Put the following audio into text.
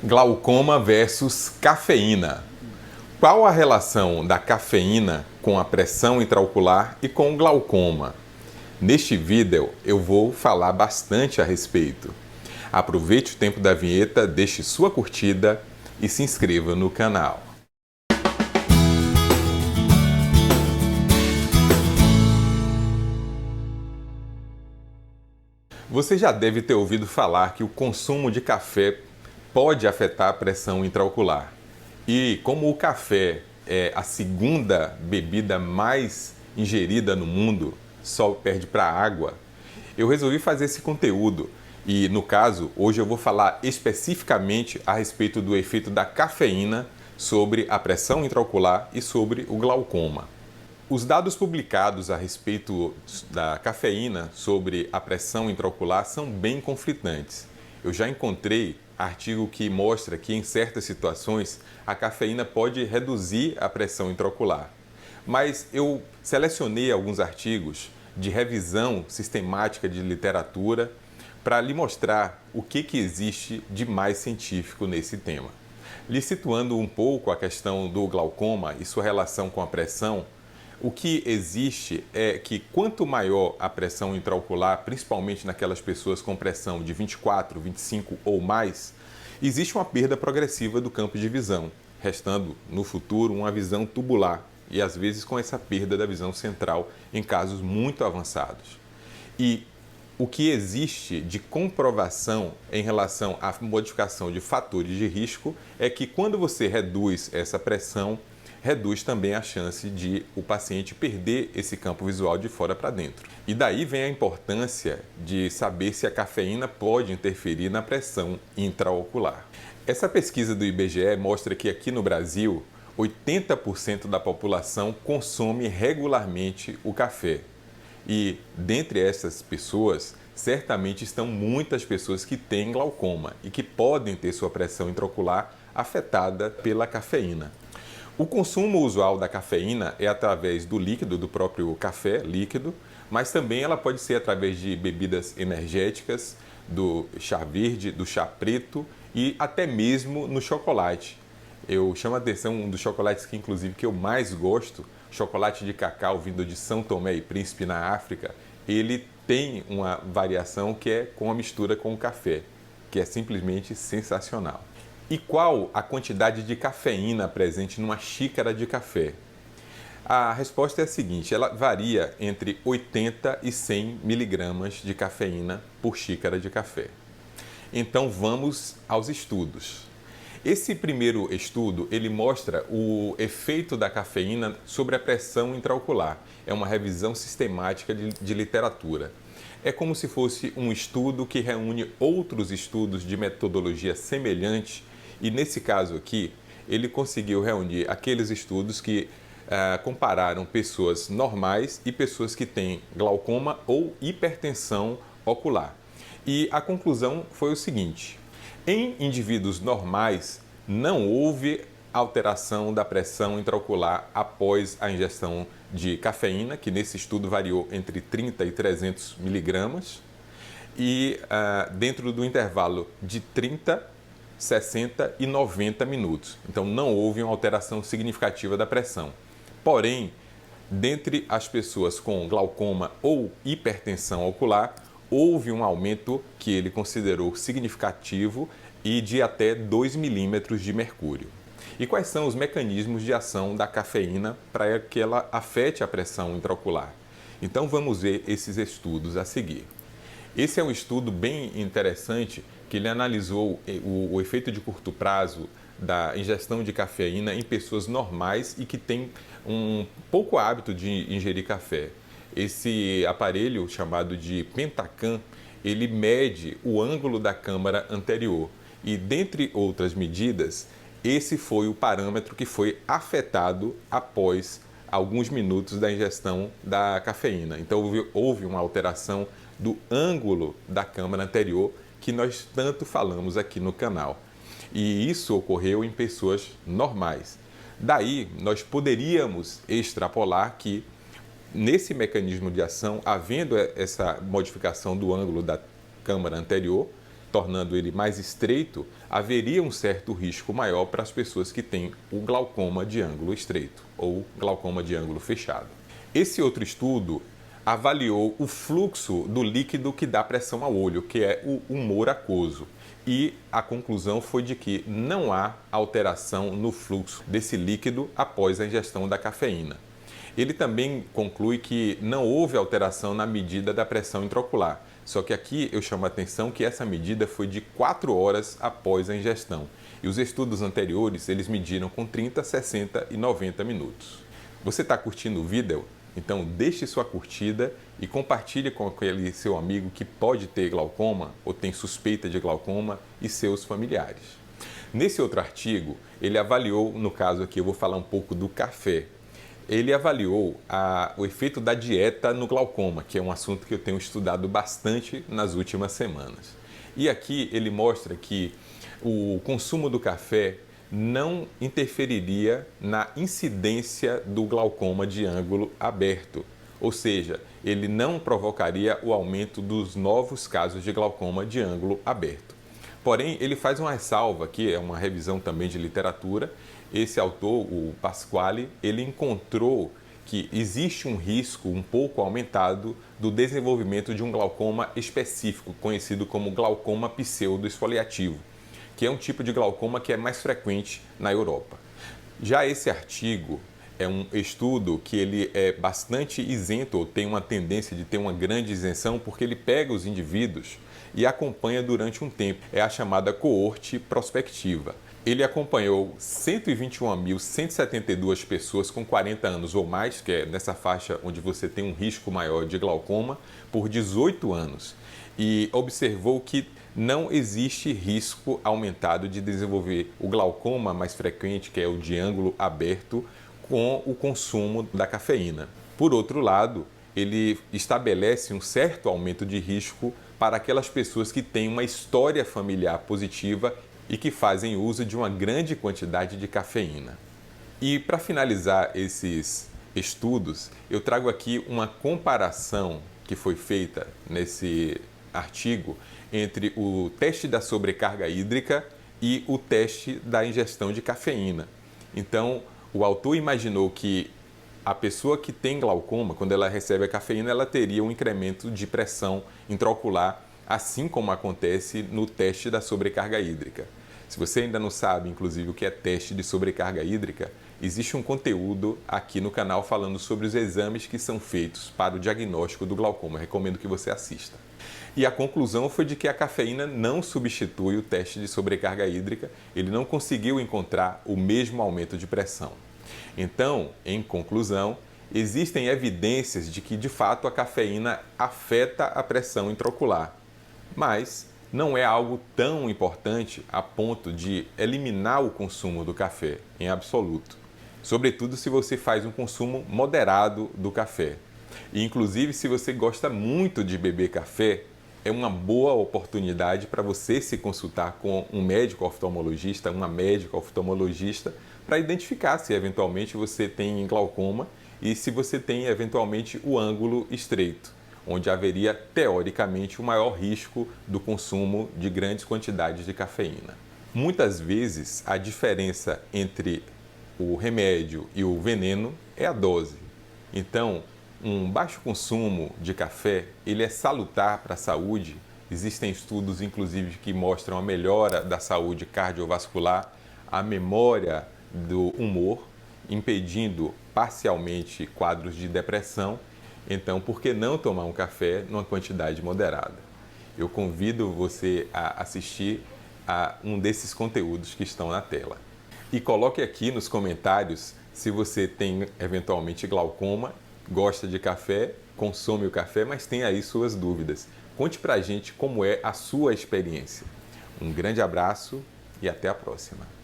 Glaucoma versus cafeína. Qual a relação da cafeína com a pressão intraocular e com o glaucoma? Neste vídeo eu vou falar bastante a respeito. Aproveite o tempo da vinheta, deixe sua curtida e se inscreva no canal. Você já deve ter ouvido falar que o consumo de café pode afetar a pressão intraocular. E como o café é a segunda bebida mais ingerida no mundo, só perde para a água, eu resolvi fazer esse conteúdo. E no caso, hoje eu vou falar especificamente a respeito do efeito da cafeína sobre a pressão intraocular e sobre o glaucoma. Os dados publicados a respeito da cafeína sobre a pressão intraocular são bem conflitantes. Eu já encontrei artigo que mostra que em certas situações a cafeína pode reduzir a pressão intraocular. Mas eu selecionei alguns artigos de revisão sistemática de literatura para lhe mostrar o que existe de mais científico nesse tema. Lhe situando um pouco a questão do glaucoma e sua relação com a pressão, o que existe é que quanto maior a pressão intraocular, principalmente naquelas pessoas com pressão de 24, 25 ou mais, existe uma perda progressiva do campo de visão, restando no futuro uma visão tubular e às vezes com essa perda da visão central em casos muito avançados. E o que existe de comprovação em relação à modificação de fatores de risco é que quando você reduz essa pressão, reduz também a chance de o paciente perder esse campo visual de fora para dentro. E daí vem a importância de saber se a cafeína pode interferir na pressão intraocular. Essa pesquisa do IBGE mostra que aqui no Brasil, 80% da população consome regularmente o café. E dentre essas pessoas, certamente estão muitas pessoas que têm glaucoma e que podem ter sua pressão intraocular afetada pela cafeína. O consumo usual da cafeína é através do líquido, do próprio café líquido, mas também ela pode ser através de bebidas energéticas, do chá verde, do chá preto e até mesmo no chocolate. Eu chamo a atenção um dos chocolates que inclusive que eu mais gosto, chocolate de cacau vindo de São Tomé e Príncipe na África, ele tem uma variação que é com a mistura com o café, que é simplesmente sensacional. E qual a quantidade de cafeína presente numa xícara de café? A resposta é a seguinte, ela varia entre 80 e 100 miligramas de cafeína por xícara de café. Então vamos aos estudos. Esse primeiro estudo, ele mostra o efeito da cafeína sobre a pressão intraocular. É uma revisão sistemática de literatura. É como se fosse um estudo que reúne outros estudos de metodologia semelhante. E nesse caso aqui, ele conseguiu reunir aqueles estudos que compararam pessoas normais e pessoas que têm glaucoma ou hipertensão ocular. E a conclusão foi o seguinte: em indivíduos normais, não houve alteração da pressão intraocular após a ingestão de cafeína, que nesse estudo variou entre 30 e 300 miligramas, e dentro do intervalo de 30, 60 e 90 minutos. Então não houve uma alteração significativa da pressão. Porém, dentre as pessoas com glaucoma ou hipertensão ocular, houve um aumento que ele considerou significativo e de até 2 milímetros de mercúrio. E quais são os mecanismos de ação da cafeína para que ela afete a pressão intraocular? Então vamos ver esses estudos a seguir. Esse é um estudo bem interessante que ele analisou o efeito de curto prazo da ingestão de cafeína em pessoas normais e que têm um pouco hábito de ingerir café. Esse aparelho, chamado de Pentacam, ele mede o ângulo da câmara anterior e, dentre outras medidas, esse foi o parâmetro que foi afetado após alguns minutos da ingestão da cafeína. Então houve uma alteração do ângulo da câmara anterior que nós tanto falamos aqui no canal. E isso ocorreu em pessoas normais. Daí, nós poderíamos extrapolar que, nesse mecanismo de ação, havendo essa modificação do ângulo da câmara anterior, tornando ele mais estreito, haveria um certo risco maior para as pessoas que têm o glaucoma de ângulo estreito ou glaucoma de ângulo fechado. Esse outro estudo avaliou o fluxo do líquido que dá pressão ao olho, que é o humor aquoso. E a conclusão foi de que não há alteração no fluxo desse líquido após a ingestão da cafeína. Ele também conclui que não houve alteração na medida da pressão intraocular. Só que aqui eu chamo a atenção que essa medida foi de 4 horas após a ingestão. E os estudos anteriores, eles mediram com 30, 60 e 90 minutos. Você está curtindo o vídeo? Então deixe sua curtida e compartilhe com aquele seu amigo que pode ter glaucoma ou tem suspeita de glaucoma e seus familiares. Nesse outro artigo, ele avaliou, no caso aqui eu vou falar um pouco do café, ele avaliou o efeito da dieta no glaucoma, que é um assunto que eu tenho estudado bastante nas últimas semanas. E aqui ele mostra que o consumo do café não interferiria na incidência do glaucoma de ângulo aberto, ou seja, ele não provocaria o aumento dos novos casos de glaucoma de ângulo aberto. Porém, ele faz uma ressalva, que é uma revisão também de literatura. Esse autor, o Pasquale, ele encontrou que existe um risco um pouco aumentado do desenvolvimento de um glaucoma específico, conhecido como glaucoma pseudoesfoliativo, que é um tipo de glaucoma que é mais frequente na Europa. Já esse artigo é um estudo que ele é bastante isento, ou tem uma tendência de ter uma grande isenção, porque ele pega os indivíduos e acompanha durante um tempo. É a chamada coorte prospectiva. Ele acompanhou 121.172 pessoas com 40 anos ou mais, que é nessa faixa onde você tem um risco maior de glaucoma, por 18 anos. E observou que não existe risco aumentado de desenvolver o glaucoma mais frequente, que é o de ângulo aberto, com o consumo da cafeína. Por outro lado, ele estabelece um certo aumento de risco para aquelas pessoas que têm uma história familiar positiva e que fazem uso de uma grande quantidade de cafeína. E para finalizar esses estudos, eu trago aqui uma comparação que foi feita nesse artigo entre o teste da sobrecarga hídrica e o teste da ingestão de cafeína. Então, o autor imaginou que a pessoa que tem glaucoma, quando ela recebe a cafeína, ela teria um incremento de pressão intraocular, assim como acontece no teste da sobrecarga hídrica. Se você ainda não sabe, inclusive, o que é teste de sobrecarga hídrica, existe um conteúdo aqui no canal falando sobre os exames que são feitos para o diagnóstico do glaucoma. Eu recomendo que você assista. E a conclusão foi de que a cafeína não substitui o teste de sobrecarga hídrica, ele não conseguiu encontrar o mesmo aumento de pressão. Então, em conclusão, existem evidências de que, de fato, a cafeína afeta a pressão intraocular, mas não é algo tão importante a ponto de eliminar o consumo do café em absoluto, sobretudo se você faz um consumo moderado do café. E, inclusive, se você gosta muito de beber café, é uma boa oportunidade para você se consultar com um médico oftalmologista, uma médica oftalmologista, para identificar se eventualmente você tem glaucoma e se você tem eventualmente o ângulo estreito, onde haveria teoricamente o maior risco do consumo de grandes quantidades de cafeína. Muitas vezes a diferença entre o remédio e o veneno é a dose. Então, um baixo consumo de café, ele é salutar para a saúde. Existem estudos, inclusive, que mostram a melhora da saúde cardiovascular, a memória do humor, impedindo parcialmente quadros de depressão. Então, por que não tomar um café numa quantidade moderada? Eu convido você a assistir a um desses conteúdos que estão na tela. E coloque aqui nos comentários se você tem eventualmente glaucoma, gosta de café, consome o café, mas tem aí suas dúvidas. Conte pra gente como é a sua experiência. Um grande abraço e até a próxima.